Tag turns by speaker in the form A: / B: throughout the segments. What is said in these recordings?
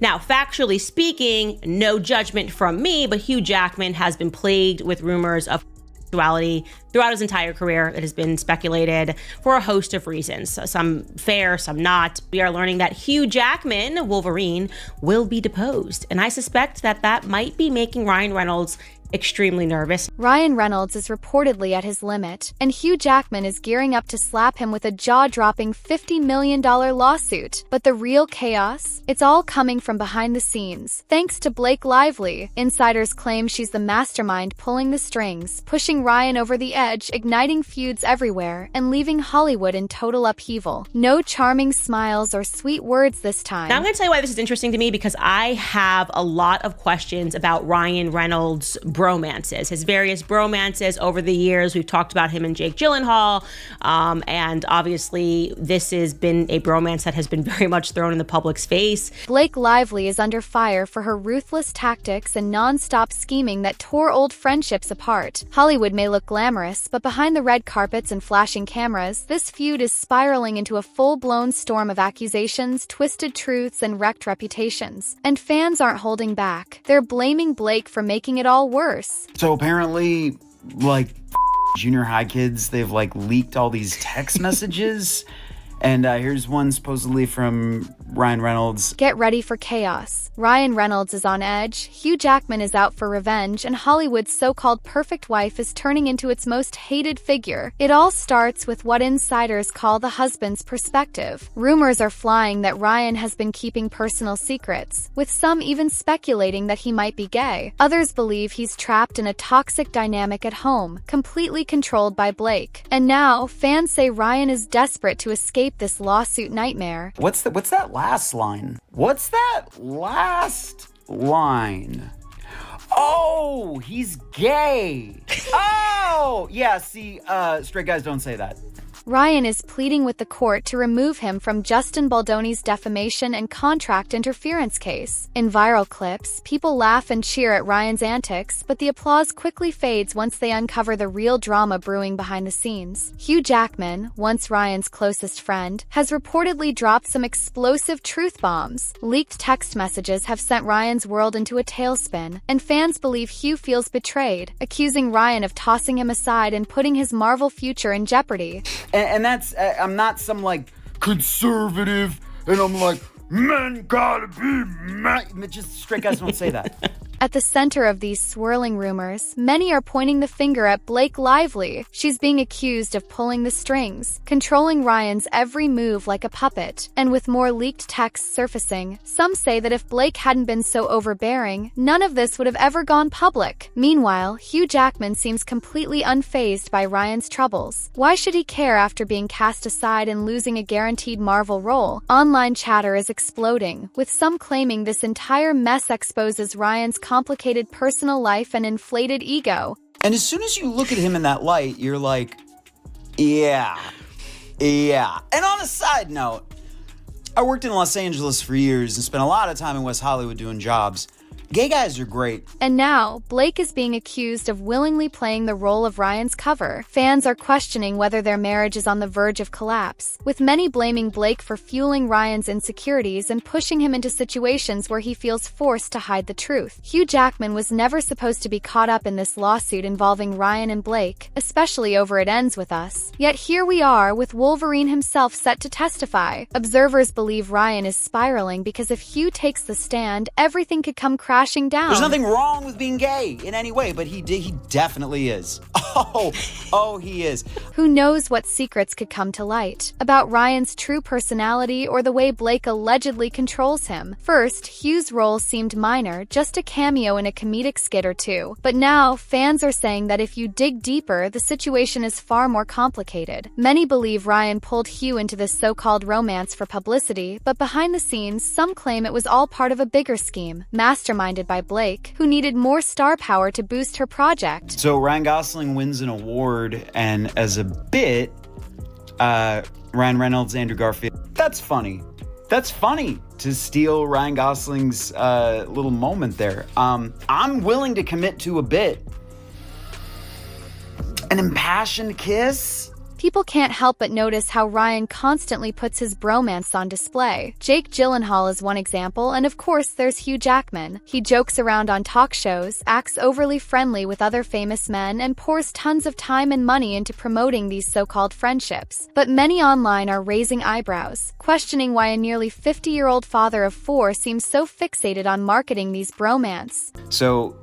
A: Now, factually speaking, no judgment from me, but Hugh Jackman has been plagued with rumors of sexuality throughout his entire career. It has been speculated for a host of reasons, some fair, some not. We are learning that Hugh Jackman, Wolverine, will be deposed, and I suspect that might be making Ryan Reynolds extremely nervous.
B: Ryan Reynolds is reportedly at his limit, and Hugh Jackman is gearing up to slap him with a jaw-dropping $50 million lawsuit. But the real chaos? It's all coming from behind the scenes, thanks to Blake Lively. Insiders claim she's the mastermind pulling the strings, pushing Ryan over the edge, igniting feuds everywhere, and leaving Hollywood in total upheaval. No charming smiles or sweet words this time.
A: Now I'm going to tell you why this is interesting to me, because I have a lot of questions about Ryan Reynolds' bromances, his various bromances over the years. We've talked about him and Jake Gyllenhaal, and obviously this has been a bromance that has been very much thrown in the public's face.
B: Blake Lively is under fire for her ruthless tactics and nonstop scheming that tore old friendships apart. Hollywood may look glamorous, but behind the red carpets and flashing cameras, this feud is spiraling into a full-blown storm of accusations, twisted truths, and wrecked reputations. And fans aren't holding back. They're blaming Blake for making it all worse.
C: So apparently, like, junior high kids, they've, like, leaked all these text messages. And here's one supposedly from Ryan Reynolds.
B: Get ready for chaos. Ryan Reynolds is on edge, Hugh Jackman is out for revenge, and Hollywood's so-called perfect wife is turning into its most hated figure. It all starts with what insiders call the husband's perspective. Rumors are flying that Ryan has been keeping personal secrets, with some even speculating that he might be gay. Others believe he's trapped in a toxic dynamic at home, completely controlled by Blake. And now, fans say Ryan is desperate to escape this lawsuit nightmare.
C: What's that last line? What's that last line? Oh, he's gay. Oh, yeah, see, straight guys don't say that.
B: Ryan is pleading with the court to remove him from Justin Baldoni's defamation and contract interference case. In viral clips, people laugh and cheer at Ryan's antics, but the applause quickly fades once they uncover the real drama brewing behind the scenes. Hugh Jackman, once Ryan's closest friend, has reportedly dropped some explosive truth bombs. Leaked text messages have sent Ryan's world into a tailspin, and fans believe Hugh feels betrayed, accusing Ryan of tossing him aside and putting his Marvel future in jeopardy.
C: And that's, I'm not some, like, conservative, and I'm like, men gotta be men. Just straight guys don't say that.
B: At the center of these swirling rumors, many are pointing the finger at Blake Lively. She's being accused of pulling the strings, controlling Ryan's every move like a puppet. And with more leaked texts surfacing, some say that if Blake hadn't been so overbearing, none of this would have ever gone public. Meanwhile, Hugh Jackman seems completely unfazed by Ryan's troubles. Why should he care after being cast aside and losing a guaranteed Marvel role? Online chatter is exploding, with some claiming this entire mess exposes Ryan's complicated personal life and inflated ego.
C: And as soon as you look at him in that light, you're like, yeah. And on a side note, I worked in Los Angeles for years and spent a lot of time in West Hollywood doing jobs. Gay guys are great.
B: And now, Blake is being accused of willingly playing the role of Ryan's cover. Fans are questioning whether their marriage is on the verge of collapse, with many blaming Blake for fueling Ryan's insecurities and pushing him into situations where he feels forced to hide the truth. Hugh Jackman was never supposed to be caught up in this lawsuit involving Ryan and Blake, especially over It Ends With Us. Yet here we are, with Wolverine himself set to testify. Observers believe Ryan is spiraling because if Hugh takes the stand, everything could come crashing down.
C: There's nothing wrong with being gay in any way, but he definitely is. Oh, he is.
B: Who knows what secrets could come to light about Ryan's true personality or the way Blake allegedly controls him. First, Hugh's role seemed minor, just a cameo in a comedic skit or two. But now, fans are saying that if you dig deeper, the situation is far more complicated. Many believe Ryan pulled Hugh into this so-called romance for publicity, but behind the scenes, some claim it was all part of a bigger scheme, masterminded by Blake, who needed more star power to boost her project.
C: So Ryan Gosling wins an award, and as a bit, Ryan Reynolds, Andrew Garfield. That's funny. That's funny to steal Ryan Gosling's little moment there. I'm willing to commit to a bit. An impassioned kiss?
B: People can't help but notice how Ryan constantly puts his bromance on display. Jake Gyllenhaal is one example, and of course there's Hugh Jackman. He jokes around on talk shows, acts overly friendly with other famous men, and pours tons of time and money into promoting these so-called friendships. But many online are raising eyebrows, questioning why a nearly 50-year-old father of 4 seems so fixated on marketing these bromance.
C: So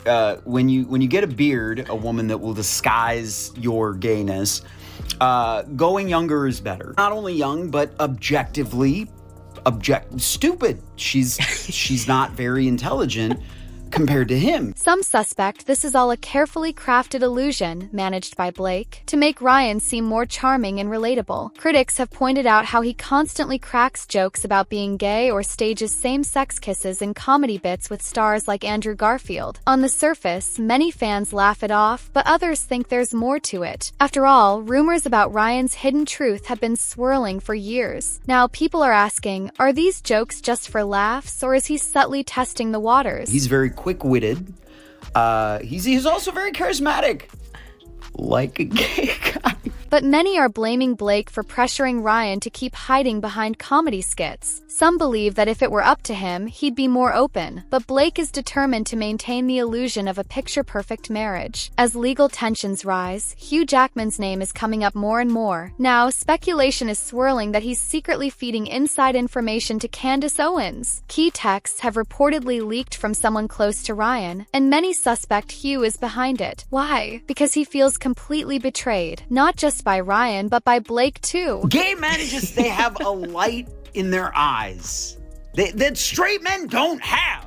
C: when you get a beard, a woman that will disguise your gayness, going younger is better. Not only young, but objectively stupid. She's not very intelligent compared to him.
B: Some suspect this is all a carefully crafted illusion, managed by Blake, to make Ryan seem more charming and relatable. Critics have pointed out how he constantly cracks jokes about being gay or stages same-sex kisses in comedy bits with stars like Andrew Garfield. On the surface, many fans laugh it off, but others think there's more to it. After all, rumors about Ryan's hidden truth have been swirling for years. Now, people are asking, are these jokes just for laughs, or is he subtly testing the waters?
C: He's very quick-witted. He's also very charismatic, like a gay guy.
B: But many are blaming Blake for pressuring Ryan to keep hiding behind comedy skits. Some believe that if it were up to him, he'd be more open, but Blake is determined to maintain the illusion of a picture-perfect marriage. As legal tensions rise, Hugh Jackman's name is coming up more and more. Now, speculation is swirling that he's secretly feeding inside information to Candace Owens. Key texts have reportedly leaked from someone close to Ryan, and many suspect Hugh is behind it. Why? Because he feels completely betrayed, not just by Ryan, but by Blake too.
C: Gay men they have a light in their eyes that straight men don't have.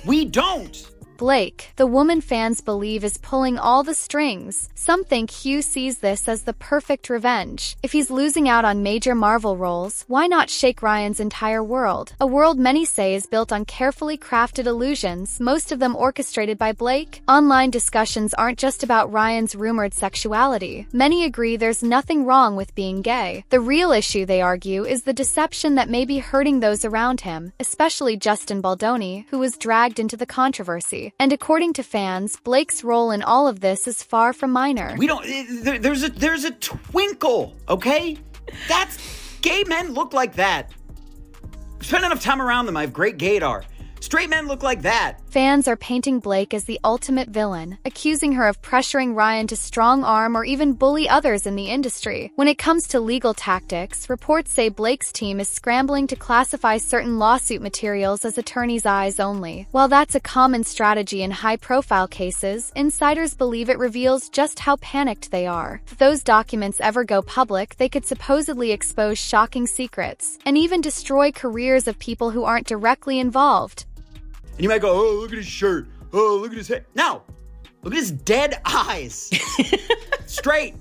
C: We don't.
B: Blake, the woman fans believe is pulling all the strings. Some think Hugh sees this as the perfect revenge. If he's losing out on major Marvel roles, why not shake Ryan's entire world? A world many say is built on carefully crafted illusions, most of them orchestrated by Blake. Online discussions aren't just about Ryan's rumored sexuality. Many agree there's nothing wrong with being gay. The real issue, they argue, is the deception that may be hurting those around him, especially Justin Baldoni, who was dragged into the controversy. And according to fans, Blake's role in all of this is far from minor.
C: We don't. There's a twinkle, okay? Gay men look like that. Spend enough time around them. I have great gaydar. Straight men look like that.
B: Fans are painting Blake as the ultimate villain, accusing her of pressuring Ryan to strong-arm or even bully others in the industry. When it comes to legal tactics, reports say Blake's team is scrambling to classify certain lawsuit materials as attorney's eyes only. While that's a common strategy in high-profile cases, insiders believe it reveals just how panicked they are. If those documents ever go public, they could supposedly expose shocking secrets, and even destroy careers of people who aren't directly involved.
C: And you might go, oh, look at his shirt. Oh, look at his head. No, look at his dead eyes. Straight.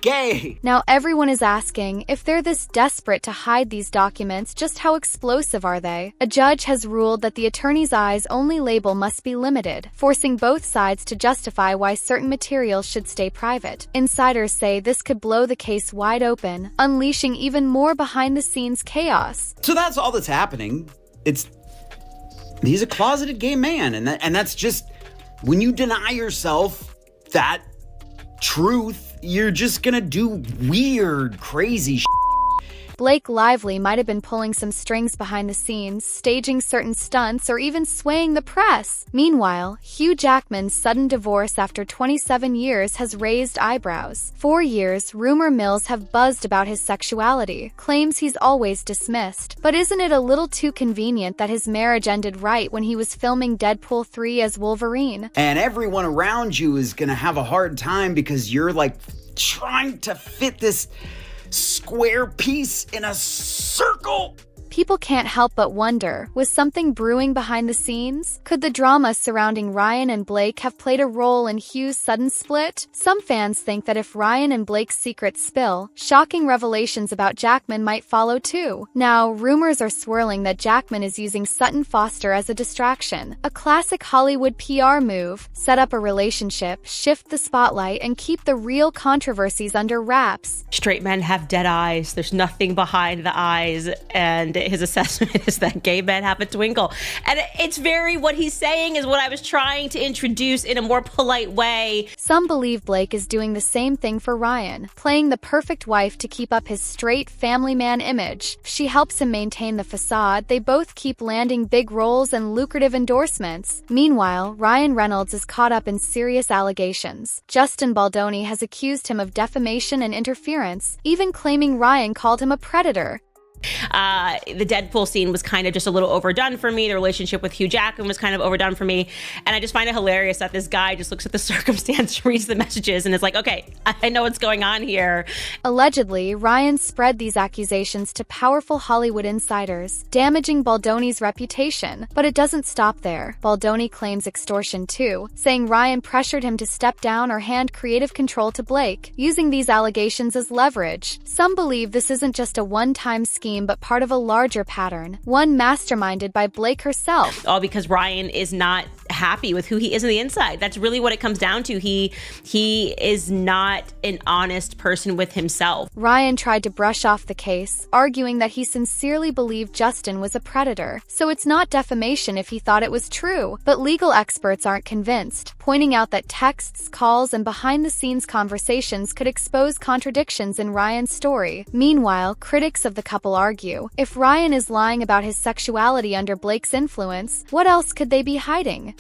C: Gay.
B: Now everyone is asking, if they're this desperate to hide these documents, just how explosive are they? A judge has ruled that the attorney's eyes only label must be limited, forcing both sides to justify why certain materials should stay private. Insiders say this could blow the case wide open, unleashing even more behind-the-scenes chaos.
C: So that's all that's happening. He's a closeted gay man, and that's just, when you deny yourself that truth, you're just gonna do weird, crazy shit.
B: Blake Lively might have been pulling some strings behind the scenes, staging certain stunts, or even swaying the press. Meanwhile, Hugh Jackman's sudden divorce after 27 years has raised eyebrows. For years, rumor mills have buzzed about his sexuality, claims he's always dismissed. But isn't it a little too convenient that his marriage ended right when he was filming Deadpool 3 as Wolverine?
C: And everyone around you is gonna have a hard time because you're like trying to fit this square piece in a circle.
B: People can't help but wonder, was something brewing behind the scenes? Could the drama surrounding Ryan and Blake have played a role in Hugh's sudden split? Some fans think that if Ryan and Blake's secrets spill, shocking revelations about Jackman might follow too. Now, rumors are swirling that Jackman is using Sutton Foster as a distraction. A classic Hollywood PR move: set up a relationship, shift the spotlight, and keep the real controversies under wraps.
A: Straight men have dead eyes. There's nothing behind the eyes, and his assessment is that gay men have a twinkle. And it's very, what he's saying is what I was trying to introduce in a more polite way.
B: Some believe Blake is doing the same thing for Ryan, playing the perfect wife to keep up his straight family man image. She helps him maintain the facade. They both keep landing big roles and lucrative endorsements. Meanwhile, Ryan Reynolds is caught up in serious allegations. Justin Baldoni has accused him of defamation and interference, even claiming Ryan called him a predator.
A: The Deadpool scene was kind of just a little overdone for me. The relationship with Hugh Jackman was kind of overdone for me. And I just find it hilarious that this guy just looks at the circumstance, reads the messages, and is like, okay, I know what's going on here.
B: Allegedly, Ryan spread these accusations to powerful Hollywood insiders, damaging Baldoni's reputation. But it doesn't stop there. Baldoni claims extortion too, saying Ryan pressured him to step down or hand creative control to Blake, using these allegations as leverage. Some believe this isn't just a one-time scheme, but part of a larger pattern, one masterminded by Blake herself.
A: All because Ryan is not happy with who he is on the inside. That's really what it comes down to. He is not an honest person with himself.
B: Ryan tried to brush off the case, arguing that he sincerely believed Justin was a predator, so it's not defamation if he thought it was true. But legal experts aren't convinced, pointing out that texts, calls, and behind-the-scenes conversations could expose contradictions in Ryan's story. Meanwhile, critics of the couple argue, if Ryan is lying about his sexuality under Blake's influence, what else could they be hiding?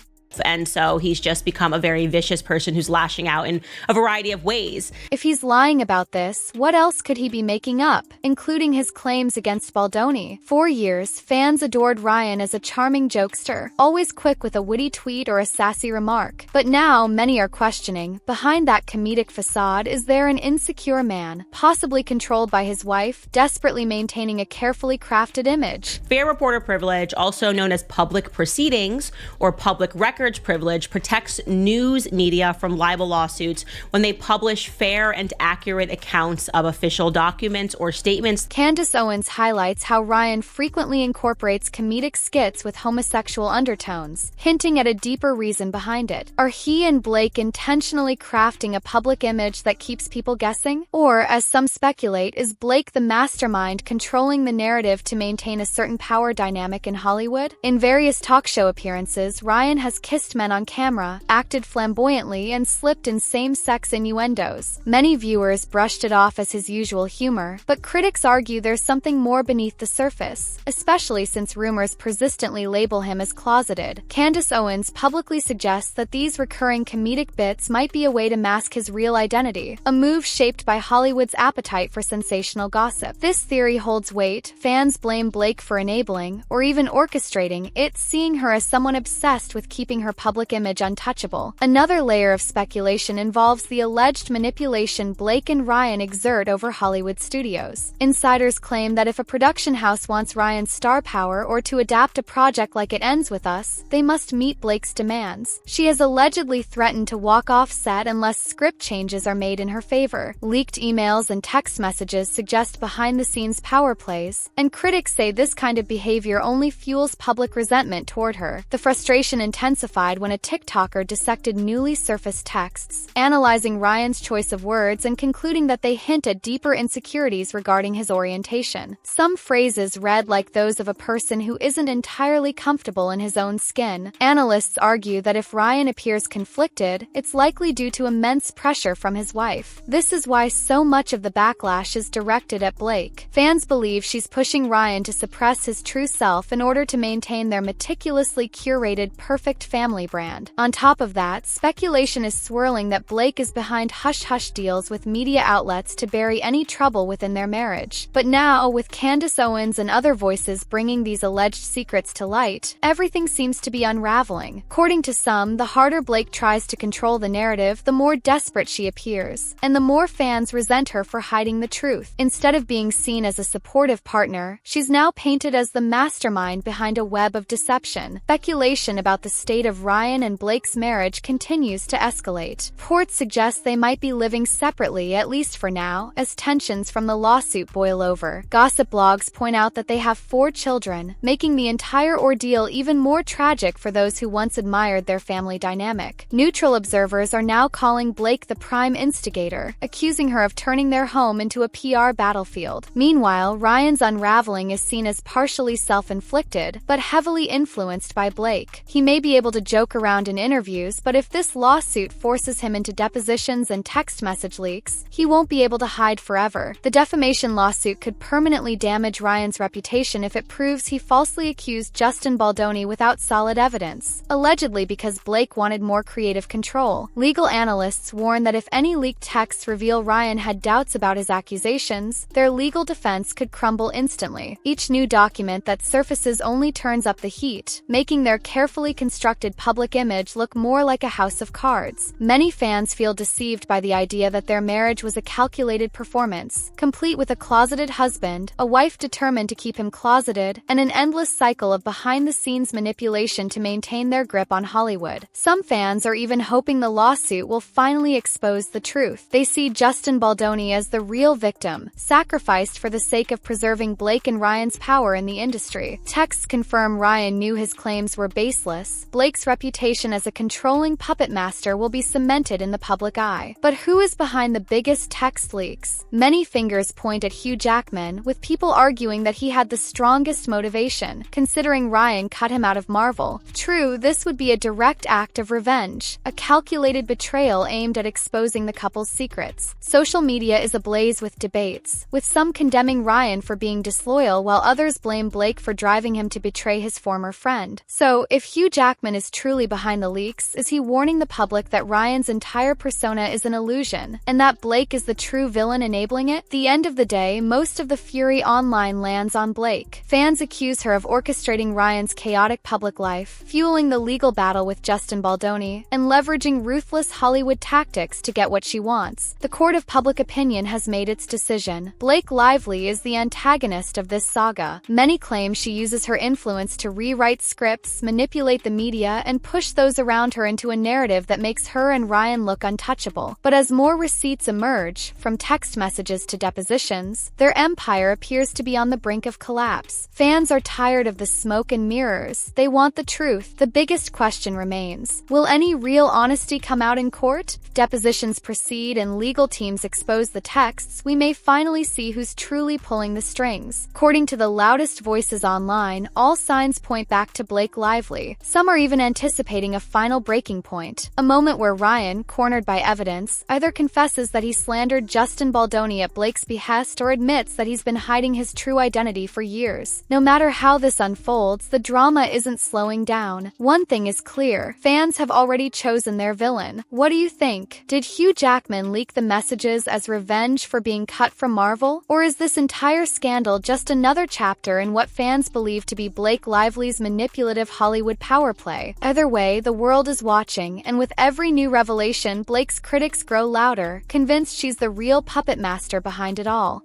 A: And so he's just become a very vicious person who's lashing out in a variety of ways.
B: If he's lying about this, what else could he be making up, including his claims against Baldoni? For years, fans adored Ryan as a charming jokester, always quick with a witty tweet or a sassy remark. But now, many are questioning, behind that comedic facade, is there an insecure man, possibly controlled by his wife, desperately maintaining a carefully crafted image?
A: Fair reporter privilege, also known as public proceedings or public records privilege, protects news media from libel lawsuits when they publish fair and accurate accounts of official documents or statements.
B: Candace Owens highlights how Ryan frequently incorporates comedic skits with homosexual undertones, hinting at a deeper reason behind it. Are he and Blake intentionally crafting a public image that keeps people guessing? Or, as some speculate, is Blake the mastermind controlling the narrative to maintain a certain power dynamic in Hollywood? In various talk show appearances, Ryan has kissed men on camera, acted flamboyantly, and slipped in same-sex innuendos. Many viewers brushed it off as his usual humor, but critics argue there's something more beneath the surface, especially since rumors persistently label him as closeted. Candace Owens publicly suggests that these recurring comedic bits might be a way to mask his real identity, a move shaped by Hollywood's appetite for sensational gossip. This theory holds weight. Fans blame Blake for enabling, or even orchestrating it, seeing her as someone obsessed with keeping her public image untouchable. Another layer of speculation involves the alleged manipulation Blake and Ryan exert over Hollywood studios. Insiders claim that if a production house wants Ryan's star power or to adapt a project like It Ends With Us, they must meet Blake's demands. She has allegedly threatened to walk off set unless script changes are made in her favor. Leaked emails and text messages suggest behind-the-scenes power plays, and critics say this kind of behavior only fuels public resentment toward her. The frustration intensified when a TikToker dissected newly surfaced texts, analyzing Ryan's choice of words and concluding that they hint at deeper insecurities regarding his orientation. Some phrases read like those of a person who isn't entirely comfortable in his own skin. Analysts argue that if Ryan appears conflicted, it's likely due to immense pressure from his wife. This is why so much of the backlash is directed at Blake. Fans believe she's pushing Ryan to suppress his true self in order to maintain their meticulously curated perfect family brand. On top of that, speculation is swirling that Blake is behind hush-hush deals with media outlets to bury any trouble within their marriage. But now, with Candace Owens and other voices bringing these alleged secrets to light, everything seems to be unraveling. According to some, the harder Blake tries to control the narrative, the more desperate she appears, and the more fans resent her for hiding the truth. Instead of being seen as a supportive partner, she's now painted as the mastermind behind a web of deception. Speculation about the state of Ryan and Blake's marriage continues to escalate. Reports suggest they might be living separately, at least for now, as tensions from the lawsuit boil over. Gossip blogs point out that they have 4 children, making the entire ordeal even more tragic for those who once admired their family dynamic. Neutral observers are now calling Blake the prime instigator, accusing her of turning their home into a PR battlefield. Meanwhile, Ryan's unraveling is seen as partially self-inflicted, but heavily influenced by Blake. He may be able to joke around in interviews, but if this lawsuit forces him into depositions and text message leaks, he won't be able to hide forever. The defamation lawsuit could permanently damage Ryan's reputation if it proves he falsely accused Justin Baldoni without solid evidence, allegedly because Blake wanted more creative control. Legal analysts warn that if any leaked texts reveal Ryan had doubts about his accusations, their legal defense could crumble instantly. Each new document that surfaces only turns up the heat, making their carefully constructed public image look more like a house of cards. Many fans feel deceived by the idea that their marriage was a calculated performance, complete with a closeted husband, a wife determined to keep him closeted, and an endless cycle of behind-the-scenes manipulation to maintain their grip on Hollywood. Some fans are even hoping the lawsuit will finally expose the truth. They see Justin Baldoni as the real victim, sacrificed for the sake of preserving Blake and Ryan's power in the industry. Texts confirm Ryan knew his claims were baseless. Blake's reputation as a controlling puppet master will be cemented in the public eye. But who is behind the biggest text leaks? Many fingers point at Hugh Jackman, with people arguing that he had the strongest motivation, considering Ryan cut him out of Marvel. True, this would be a direct act of revenge, a calculated betrayal aimed at exposing the couple's secrets. Social media is ablaze with debates, with some condemning Ryan for being disloyal while others blame Blake for driving him to betray his former friend. So, if Hugh Jackman is truly behind the leaks, is he warning the public that Ryan's entire persona is an illusion, and that Blake is the true villain enabling it? At the end of the day, most of the fury online lands on Blake. Fans accuse her of orchestrating Ryan's chaotic public life, fueling the legal battle with Justin Baldoni, and leveraging ruthless Hollywood tactics to get what she wants. The court of public opinion has made its decision. Blake Lively is the antagonist of this saga. Many claim she uses her influence to rewrite scripts, manipulate the media, and push those around her into a narrative that makes her and Ryan look untouchable. But as more receipts emerge, from text messages to depositions, their empire appears to be on the brink of collapse. Fans are tired of the smoke and mirrors. They want the truth. The biggest question remains: will any real honesty come out in court? If depositions proceed and legal teams expose the texts, we may finally see who's truly pulling the strings. According to the loudest voices online, all signs point back to Blake Lively. Some are even anticipating a final breaking point, a moment where Ryan, cornered by evidence, either confesses that he slandered Justin Baldoni at Blake's behest or admits that he's been hiding his true identity for years. No matter how this unfolds, the drama isn't slowing down. One thing is clear: fans have already chosen their villain. What do you think? Did Hugh Jackman leak the messages as revenge for being cut from Marvel? Or is this entire scandal just another chapter in what fans believe to be Blake Lively's manipulative Hollywood power play? Either way, the world is watching, and with every new revelation, Blake's critics grow louder, convinced she's the real puppet master behind it all.